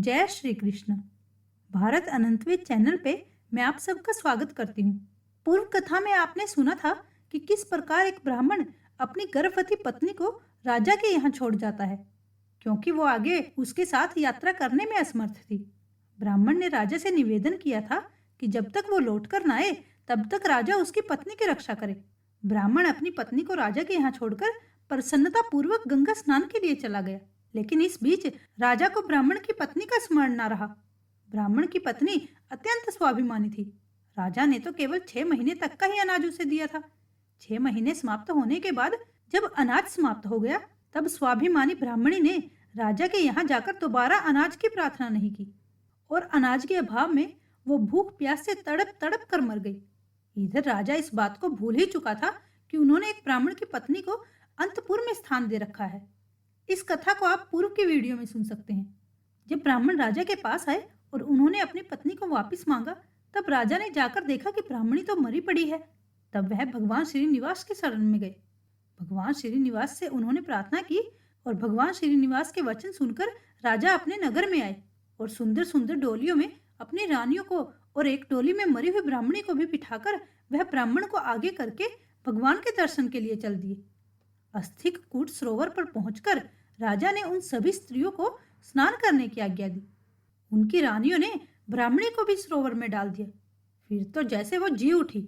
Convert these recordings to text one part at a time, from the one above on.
जय श्री कृष्ण। भारत अनंतवेद चैनल पे मैं आप सबका स्वागत करती हूँ। पूर्व कथा में आपने सुना था कि किस प्रकार एक ब्राह्मण अपनी गर्भवती पत्नी को राजा के यहाँ छोड़ जाता है, क्योंकि वो आगे उसके साथ यात्रा करने में असमर्थ थी। ब्राह्मण ने राजा से निवेदन किया था कि जब तक वो लौट कर न आए तब तक राजा उसकी पत्नी की रक्षा करे। ब्राह्मण अपनी पत्नी को राजा के यहाँ छोड़कर प्रसन्नता पूर्वक गंगा स्नान के लिए चला गया, लेकिन इस बीच राजा को ब्राह्मण की पत्नी का स्मरण न रहा। ब्राह्मण की पत्नी अत्यंत स्वाभिमानी थी। राजा ने तो केवल 6 महीने तक का ही अनाज उसे दिया था। 6 महीने समाप्त होने के बाद जब अनाज समाप्त हो गया, तब स्वाभिमानी ब्राह्मणी ने राजा के यहाँ जाकर दोबारा अनाज की प्रार्थना नहीं की और अनाज के अभाव में वो भूख प्यास से तड़प तड़प कर मर गई। इधर राजा इस बात को भूल ही चुका था कि उन्होंने एक ब्राह्मण की पत्नी को अंतपुर में स्थान दे रखा है। इस कथा को आप पूर्व की वीडियो में सुन सकते हैं। जब ब्राह्मण राजा के पास आए और उन्होंने अपनी पत्नी को वापस मांगा, तब राजा ने जाकर देखा कि ब्राह्मणी तो मरी पड़ी है। तब वह भगवान श्रीनिवास के शरण में गए। भगवान श्रीनिवास से उन्होंने प्रार्थना की और भगवान श्रीनिवास के वचन सुनकर राजा अपने नगर में आए और सुंदर सुंदर डोलियों में अपनी रानियों को और एक डोली में मरी हुई ब्राह्मणी को भी बिठाकर वह ब्राह्मण को आगे करके भगवान के दर्शन के लिए चल दिए। अस्थिक कूट सरोवर पर पहुंचकर राजा ने उन सभी स्त्रियों को स्नान करने की आज्ञा दी। उनकी रानियों ने ब्राह्मणी को भी सरोवर में डाल दिया। फिर तो जैसे वो जी उठी,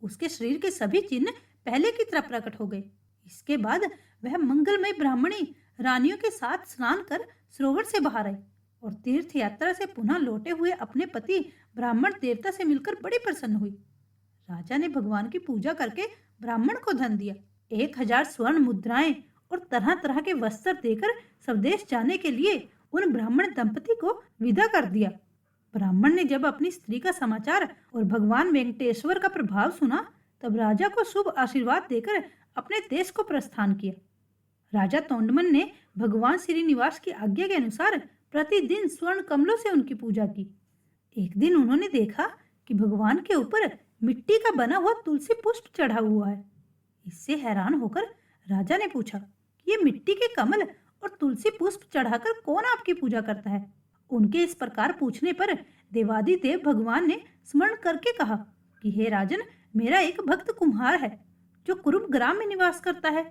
उसके शरीर के सभी चिन्ह पहले की तरह प्रकट हो गए। इसके बाद वह मंगलमय ब्राह्मणी रानियों के साथ स्नान कर सरोवर से बाहर आई और तीर्थ यात्रा से पुनः लौटे हुए अपने पति ब्राह्मण देवता से मिलकर बड़ी प्रसन्न हुई। राजा ने भगवान की पूजा करके ब्राह्मण को धन दिया। 1000 स्वर्ण मुद्राएं और तरह तरह के वस्त्र देकर स्वदेश जाने के लिए उन ब्राह्मण दंपति को विदा कर दिया। ब्राह्मण ने जब अपनी स्त्री का समाचार और भगवान वेंकटेश्वर का प्रभाव सुना, तब राजा को शुभ आशीर्वाद देकर अपने देश को प्रस्थान किया। राजा तोंडमन ने भगवान श्रीनिवास की आज्ञा के अनुसार प्रतिदिन स्वर्ण कमलों से उनकी पूजा की। एक दिन उन्होंने देखा कि भगवान के ऊपर मिट्टी का बना हुआ तुलसी पुष्प चढ़ा हुआ है। इससे हैरान होकर राजा ने पूछा कि ये मिट्टी के कमल और तुलसी पुष्प चढ़ाकर कौन आपकी पूजा करता है। उनके इस प्रकार पूछने पर देवादिदेव भगवान ने स्मरण करके कहा कि हे राजन, मेरा एक भक्त कुम्हार है जो कुरुम ग्राम में निवास करता है।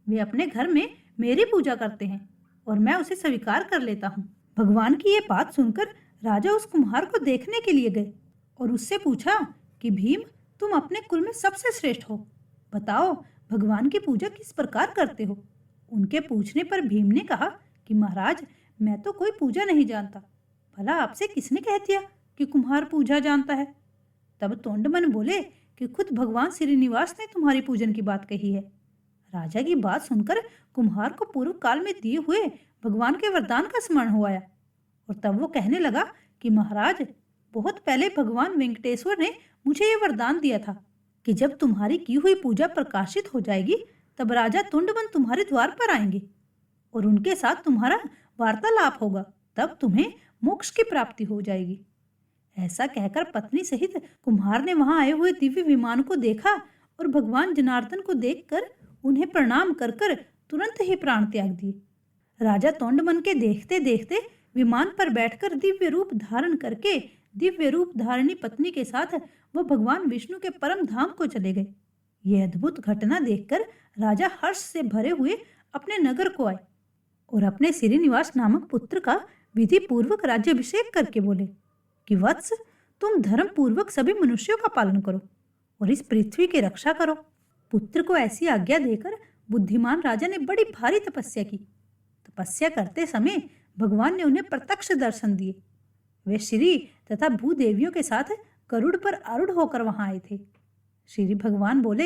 वे अपने घर में मेरी पूजा करते हैं और मैं उसे स्वीकार कर लेता हूँ। भगवान की ये बात सुनकर राजा उस कुम्हार को देखने के लिए गए और उससे पूछा कि भीम, तुम अपने कुल में सबसे श्रेष्ठ हो, बताओ भगवान की पूजा किस प्रकार करते हो। उनके पूछने पर भीम ने कहा कि महाराज, मैं तो कोई पूजा नहीं जानता। भला आपसे किसने कह दिया कि कुम्हार पूजा जानता है। तब तोंडमन बोले कि खुद भगवान श्रीनिवास ने तुम्हारी पूजन की बात कही है। राजा की बात सुनकर कुम्हार को पूर्व काल में दिए हुए भगवान के वरदान का स्मरण हो आया और तब वो कहने लगा कि महाराज, बहुत पहले भगवान वेंकटेश्वर ने मुझे ये वरदान दिया था कि जब तुम्हारी की हुई पूजा प्रकाशित हो जाएगी, तब राजा तुंडमन तुम्हारे द्वार पर आएंगे और उनके साथ तुम्हारा वार्तालाप होगा। तब तुम्हें मोक्ष की प्राप्ति हो जाएगी। ऐसा कहकर पत्नी सहित कुम्हार ने वहां आए हुए दिव्य विमान को देखा और भगवान जनार्दन को देखकर उन्हें प्रणाम कर कर तुरंत ही प्राण त्याग दिए। राजा तोंडमन के देखते देखते विमान पर बैठकर दिव्य रूप धारण करके दिव्य रूप धारणी पत्नी के साथ वो भगवान विष्णु के परम धाम को चले गए। ये अद्भुत घटना देखकर राजा हर्ष से भरे हुए अपने नगर को आए और अपने श्रीनिवास नामक पुत्र का विधि पूर्वक राज्याभिषेक करके बोले कि वत्स, तुम धर्म पूर्वक सभी मनुष्यों का पालन करो और इस पृथ्वी की रक्षा करो। पुत्र को ऐसी आज्ञा देकर बुद्धिमान राजा ने बड़ी भारी तपस्या की। तपस्या करते समय भगवान ने उन्हें प्रत्यक्ष दर्शन दिए। वे श्री तथा भूदेवियों के साथ गरुड़ पर आरूढ़ होकर वहां आए थे। श्री भगवान बोले,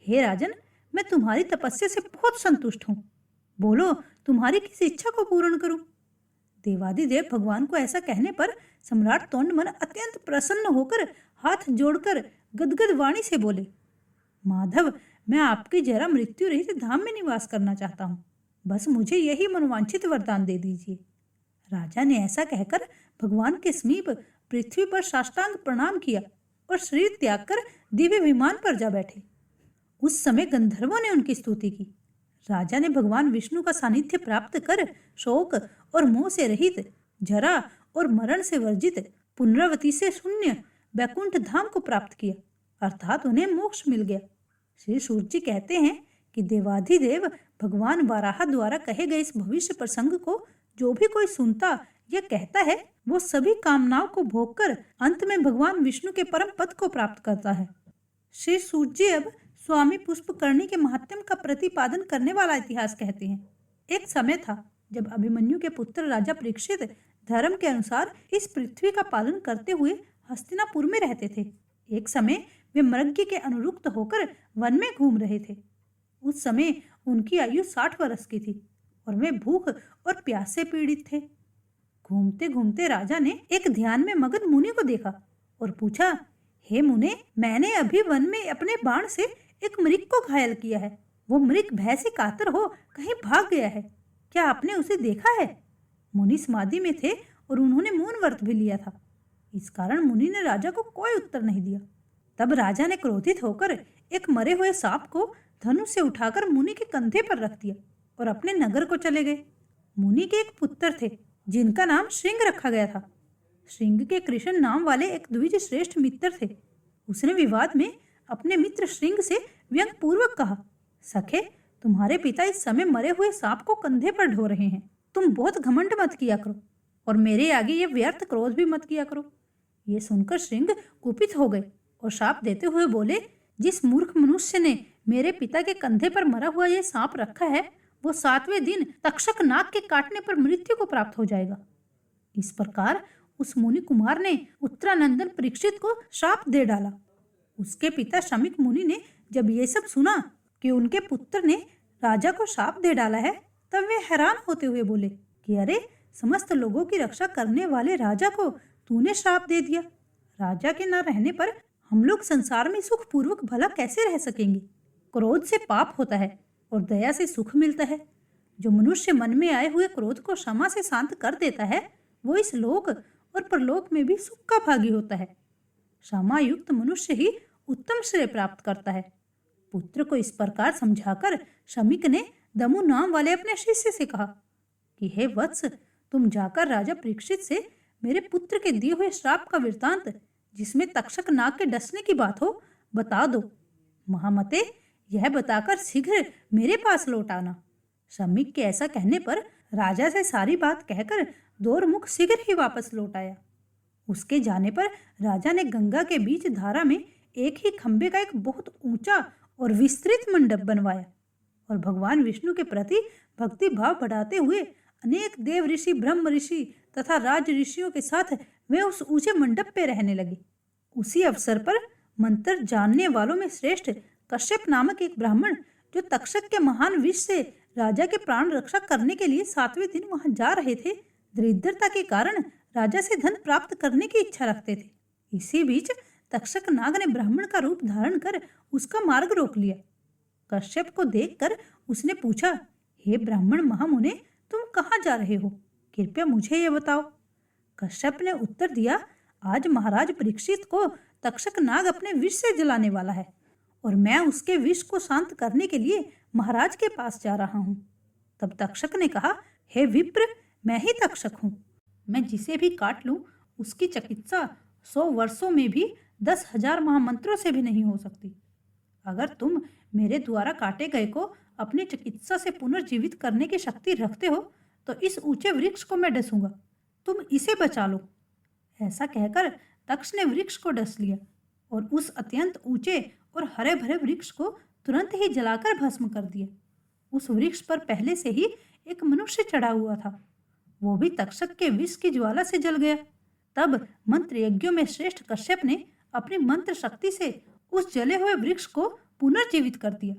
हे राजन, मैं तुम्हारी तपस्या से बहुत संतुष्ट हूँ। बोलो, तुम्हारी किस इच्छा को पूर्ण करूं। देवादिदेव भगवान को ऐसा कहने पर सम्राट तोंडमन अत्यंत प्रसन्न होकर हाथ जोड़कर गदगद वाणी से बोले, माधव, मैं आपकी जरा मृत्यु रहित धाम में निवास करना चाहता हूँ। बस मुझे यही मनोवांछित वरदान दे दीजिए। राजा ने ऐसा कहकर भगवान के समीप पृथ्वी पर साष्टांग प्रणाम किया और शरीर त्याग कर दिव्य विमान पर जा बैठे। उस समय गंधर्वों ने उनकी स्तुति की। राजा ने भगवान विष्णु का सानिध्य प्राप्त कर शोक और मोह से रहित, जरा और मरण से वर्जित, पुनरावृत्ति से शून्य वैकुंठ धाम को प्राप्त किया, अर्थात उन्हें मोक्ष मिल गया। श्री सूत जी कहते हैं कि देवाधिदेव भगवान वाराह द्वारा कहे गए इस भविष्य प्रसंग को जो भी कोई सुनता या कहता है, वो सभी कामनाओं को भोग कर अंत में भगवान विष्णु के परम पद को प्राप्त करता है। श्री सूत जी अब स्वामी पुष्पकर्णी के महात्म्य का प्रतिपादन करने वाला इतिहास कहते हैं। एक समय था जब अभिमन्यु के पुत्र राजा परीक्षित धर्म के अनुसार इस पृथ्वी का पालन करते हुए हस्तिनापुर में रहते थे। एक समय वे मृग्य के अनुरुक्त होकर वन में घूम रहे थे। उस समय उनकी आयु 60 वर्ष की थी और वे भूख और प्यास से पीड़ित थे। घूमते घूमते राजा ने एक ध्यान में मगन मुनि को देखा और पूछा, हे मुने, मैंने अभी वन में अपने बाण से एक मृग को घायल किया है। वो मृग भय से कातर हो कहीं भाग गया है। क्या आपने उसे देखा है? मुनि समाधि में थे और उन्होंने मौन व्रत भी लिया था। इस कारण मुनि ने राजा को कोई उत्तर नहीं दिया। तब राजा ने क्रोधित होकर एक मरे हुए सांप को धनुष से उठाकर मुनि के कंधे पर रख दिया और अपने नगर को चले गए। मुनि के एक पुत्र थे जिनका नाम श्रृंग रखा गया था। श्रृंग के कृष्ण नाम वाले एक द्विज श्रेष्ठ मित्र थे। उसने विवाद में अपने मित्र श्रृंग से व्यंग पूर्वक कहा, सखे, तुम्हारे पिता इस समय मरे हुए सांप को कंधे पर ढो रहे हैं। तुम बहुत घमंड मत किया करो और मेरे आगे ये व्यर्थ क्रोध भी मत किया करो। ये सुनकर श्रृंग कुपित हो गए और शाप देते हुए बोले, जिस मूर्ख मनुष्य ने मेरे पिता के कंधे पर मरा हुआ ये सांप रखा है, वो 7वें दिन तक्षक नाग के काटने पर मृत्यु को प्राप्त हो जाएगा। इस प्रकार उस मुनि कुमार ने उत्तरानंदन परीक्षित को शाप दे डाला। उसके पिता शमीक मुनि ने जब ये सब सुना कि उनके पुत्र ने राजा को शाप दे डाला है, तब वे हैरान होते हुए बोले कि अरे, समस्त लोगों की रक्षा करने वाले राजा को तूने श्राप दे दिया। राजा के न रहने पर हम लोग संसार में सुख पूर्वक भला कैसे रह सकेंगे? क्रोध से पाप होता है और दया से सुख मिलता है। जो मनुष्य मन में आए हुए क्रोध को क्षमा से शांत कर देता है, वो इस लोक और परलोक में भी सुख का भागी होता है। क्षमा युक्त मनुष्य ही उत्तम श्रेय प्राप्त करता है। पुत्र को इस प्रकार समझाकर शमीक ने दमु नाम वाले अपने शिष्य से कहा कि हे वत्स, तुम जाकर राजा परीक्षित से मेरे पुत्र के दिए हुए श्राप का वृत्तांत, जिसमें तक्षक नाग के डसने की बात हो, बता दो। महामते, यह बताकर शीघ्र मेरे पास लौट आना। शमीक के ऐसा कहने पर राजा से सारी बात कहकर दोरमुख शीघ्र ही वापस लौट आया। उसके जाने पर राजा ने गंगा के बीच धारा में एक ही खंबे का एक बहुत ऊंचा और विस्तृत मंडप बनवाया और भगवान विष्णु के प्रति भक्ति भाव बढ़ाते हुए अनेक देव ऋषि, ब्रह्म ऋषि तथा राज ऋषियों के साथ वे उस ऊंचे मंडप पे रहने लगे। उसी अवसर पर मंत्र जानने वालों में श्रेष्ठ कश्यप नामक एक ब्राह्मण, जो तक्षक के महान विष से राजा के प्राण रक्षा करने के लिए 7वें दिन वहां जा रहे थे, दरिद्रता के कारण राजा से धन प्राप्त करने की इच्छा रखते थे। इसी बीच तक्षक नाग ने ब्राह्मण का रूप धारण कर उसका मार्ग रोक लिया। कश्यप को देखकर उसने पूछा, हे ब्राह्मण महामुने, तुम कहाँ जा रहे हो? कृपया मुझे ये बताओ। कश्यप ने उत्तर दिया, आज महाराज परीक्षित को तक्षक नाग अपने विष से जलाने वाला है और मैं उसके विष को शांत करने के लिए महाराज के पास जा रहा हूँ। तब तक्षक ने कहा, हे विप्र, मैं ही तक्षक हूँ। मैं जिसे भी काट लूँ उसकी चिकित्सा 100 वर्षों में भी 10,000 महामंत्रों से भी नहीं हो सकती। अगर तुम मेरे द्वारा काटे गए को अपनी चिकित्सा से पुनर्जीवित करने की शक्ति रखते हो तो इस ऊंचे वृक्ष को मैं डसूंगा, तुम इसे बचा लो। ऐसा कहकर तक्ष ने वृक्ष को डस लिया और उस अत्यंत ऊंचे और हरे भरे वृक्ष को तुरंत ही जलाकर भस्म कर दिया। उस वृक्ष पर पहले से ही एक मनुष्य चढ़ा हुआ था, वो भी तक्षक के विष की ज्वाला से जल गया। तब मंत्र यज्ञों में श्रेष्ठ कश्यप ने अपनी मंत्र शक्ति से उस जले हुए वृक्ष को पुनर्जीवित कर दिया।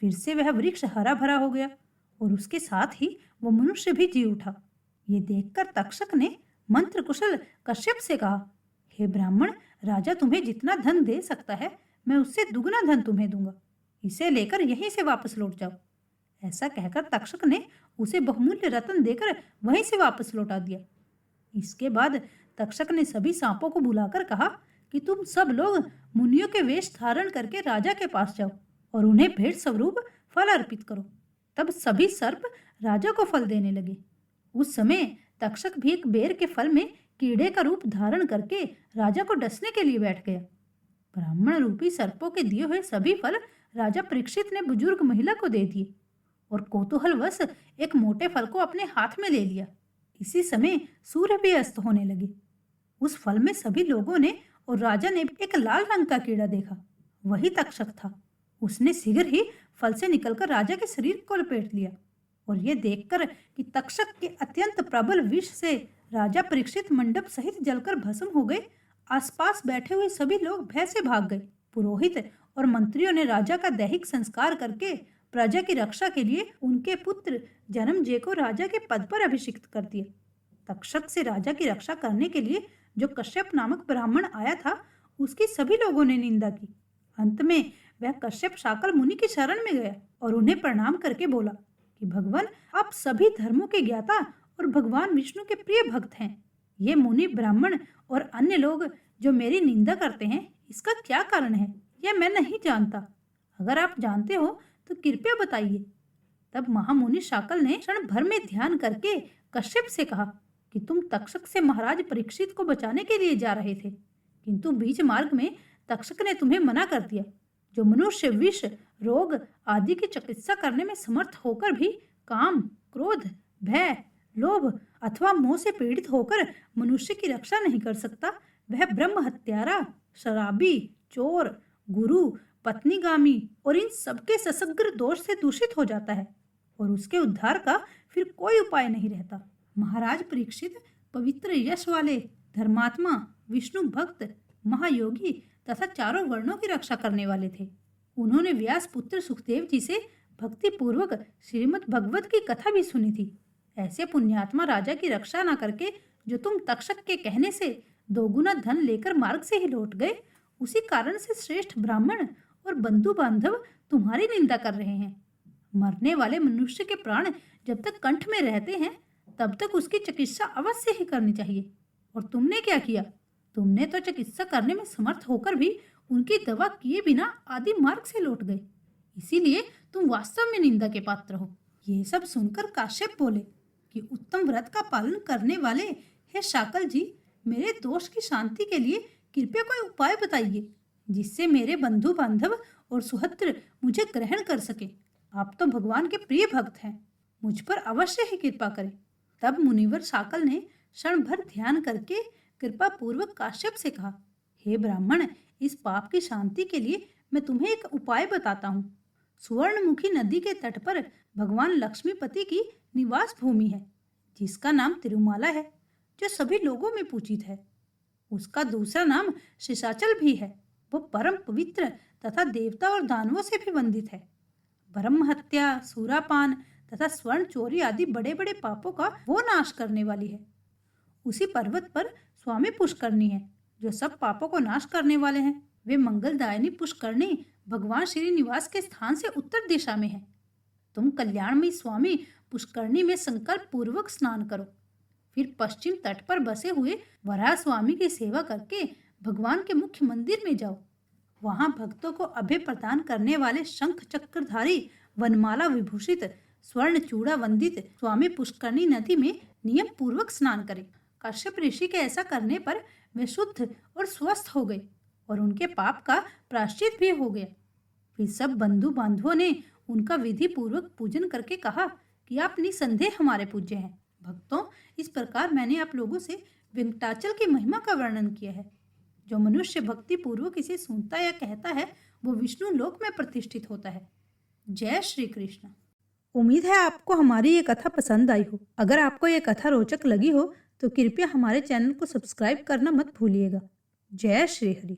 फिर से वह वृक्ष हरा भरा हो गया और उसके साथ ही वो मनुष्य भी जी उठा। ये देखकर तक्षक ने मंत्र कुशल कश्यप से कहा, हे ब्राह्मण, राजा तुम्हें जितना धन दे सकता है, मैं उससे दुगना धन तुम्हें दूंगा। इसे लेकर यहीं से वापस लौट जाओ। ऐसा कहकर तक्षक ने उसे बहुमूल्य रत्न देकर वहीं से वापस लौटा दिया। इसके बाद तक्षक ने सभी सांपों को बुलाकर कहा कि तुम सब लोग मुनियों के वेश धारण करके राजा के पास जाओ और उन्हें भेंट स्वरूप फल अर्पित करो। तब सभी सर्प राजा को फल देने लगे। उस समय तक्षक भी एक बेर के फल में कीड़े का रूप धारण करके राजा को डसने के लिए बैठ गया। ब्राह्मण रूपी सर्पों के दिए हुए सभी फल राजा परीक्षित ने बुजुर्ग महिला को दे दिए और कौतूहलवश एक मोटे फल को अपने हाथ में ले लिया। इसी समय सूर्य भी अस्त होने लगे। उस फल में सभी लोगों ने और राजा ने एक लाल रंग का कीड़ा देखा। वही तक्षक था। उसने शीघ्र ही फल से निकलकर राजा के शरीर को लपेट लिया और ये देखकर कि तक्षक के अत्यंत प्रबल विष से राजा परीक्षित मंडप सहित जलकर भस्म हो गए, आसपास बैठे हुए सभी लोग भय से भाग गए। पुरोहित और मंत्रियों ने राजा का दैहिक संस्कार करके प्रजा की रक्षा के लिए उनके पुत्र जन्मजय को राजा के पद पर अभिषिक्त कर दिया। तक्षक से राजा की रक्षा करने के लिए जो कश्यप नामक ब्राह्मण आया था, उसकी सभी लोगों ने निंदा की। अंत में वह कश्यप शाकल मुनि की शरण में गया और उन्हें प्रणाम करके बोला कि भगवान, आप सभी धर्मों के ज्ञाता और भगवान विष्णु के प्रिय भक्त हैं। ये मुनि, ब्राह्मण और अन्य लोग जो मेरी निंदा करते हैं, इसका क्या कारण है यह मैं नहीं जानता। अगर आप जानते हो तो कृपया बताइए। तब महामुनि शाकल ने क्षण भर में ध्यान करके कश्यप से कहा कि तुम तक्षक से महाराज परीक्षित को बचाने के लिए जा रहे थे, किंतु बीच मार्ग में तक्षक ने तुम्हें मना कर दिया। जो मनुष्य विष, रोग आदि की चिकित्सा करने में समर्थ होकर भी काम, क्रोध, भय, लोभ अथवा मोह से पीड़ित होकर मनुष्य की रक्षा नहीं कर सकता, वह ब्रह्म हत्यारा, शराबी, चोर, गुरु, पत्नीगामी और इन सबके ससग्र दोष से दूषित हो जाता है और उसके उद्धार का फिर कोई उपाय नहीं रहता। महाराज परीक्षित पवित्र यश वाले धर्मात्मा, विष्णु भक्त, महायोगी तथा चारों वर्णों की रक्षा करने वाले थे। उन्होंने व्यास पुत्र सुखदेव जी से भक्ति पूर्वक श्रीमद् भगवत की कथा भी सुनी थी। ऐसे पुण्यात्मा राजा की रक्षा न करके जो तुम तक्षक के कहने से दोगुना धन लेकर मार्ग से ही लौट गए, उसी कारण से श्रेष्ठ ब्राह्मण और बंधु बांधव तुम्हारी निंदा कर रहे हैं। मरने वाले मनुष्य के प्राण जब तक कंठ में रहते हैं तब तक उसकी चिकित्सा अवश्य ही करनी चाहिए। और तुमने क्या किया? तुमने तो चिकित्सा करने में समर्थ होकर भी उनकी दवा किए बिना आदि मार्ग से लौट गए, इसीलिए तुम वास्तव में निंदा के पात्र हो। ये सब सुनकर काश्यप बोले कि उत्तम व्रत का पालन करने वाले हे शाकल जी, मेरे दोष की शांति के लिए कृपया कोई उपाय बताइए जिससे मेरे बंधु बांधव और सुहृद मुझे ग्रहण कर सके। आप तो भगवान के प्रिय भक्त हैं, मुझ पर अवश्य ही कृपा करें। तब मुनिवर शाकल ने क्षण भर ध्यान करके कृपा पूर्वक काश्यप से कहा, हे ब्राह्मण, इस पाप की शांति के लिए मैं तुम्हें एक उपाय बताता हूँ। सुवर्णमुखी नदी के तट पर भगवान लक्ष्मीपति की निवास भूमि है, जिसका नाम तिरुमाला है, जो सभी लोगों में पूजित है। उसका दूसरा नाम शेषाचल भी है। वो परम पवित्र तथा देवता और दानवों से भी वंदित है। ब्रह्म हत्या, सूरापान तथा स्वर्ण चोरी आदि बड़े बड़े पापों का वो नाश करने वाली है। उसी पर्वत पर स्वामी पुष्करणी है, जो सब पापों को नाश करने वाले हैं। वे मंगलदायिनी पुष्करणी भगवान श्री निवास के स्थान से उत्तर दिशा में है। तुम कल्याणमयी स्वामी पुष्करणी में संकल्प पूर्वक स्नान करो, फिर पश्चिम तट पर बसे हुए वराह स्वामी की सेवा करके भगवान के मुख्य मंदिर में जाओ। वहां भक्तों को अभय प्रदान करने वाले शंख चक्रधारी, वनमाला विभूषित, स्वर्ण चूड़ा वंदित स्वामी पुष्करणी नदी में नियम पूर्वक स्नान करें। कश्यप ऋषि के ऐसा करने पर वे शुद्ध और स्वस्थ हो गए और उनके पाप का प्रायश्चित भी हो गया। फिर सब बंधु बांधवों ने उनका विधि पूर्वक पूजन करके कहा कि आप निसंदेह हमारे पूज्य हैं। भक्तों, इस प्रकार मैंने आप लोगों से वेंकटाचल की महिमा का वर्णन किया है। जो मनुष्य भक्ति पूर्वक इसे सुनता या कहता है, वो विष्णु लोक में प्रतिष्ठित होता है। जय श्री कृष्ण। उम्मीद है आपको हमारी ये कथा पसंद आई हो। अगर आपको ये कथा रोचक लगी हो तो कृपया हमारे चैनल को सब्सक्राइब करना मत भूलिएगा। जय श्री हरि।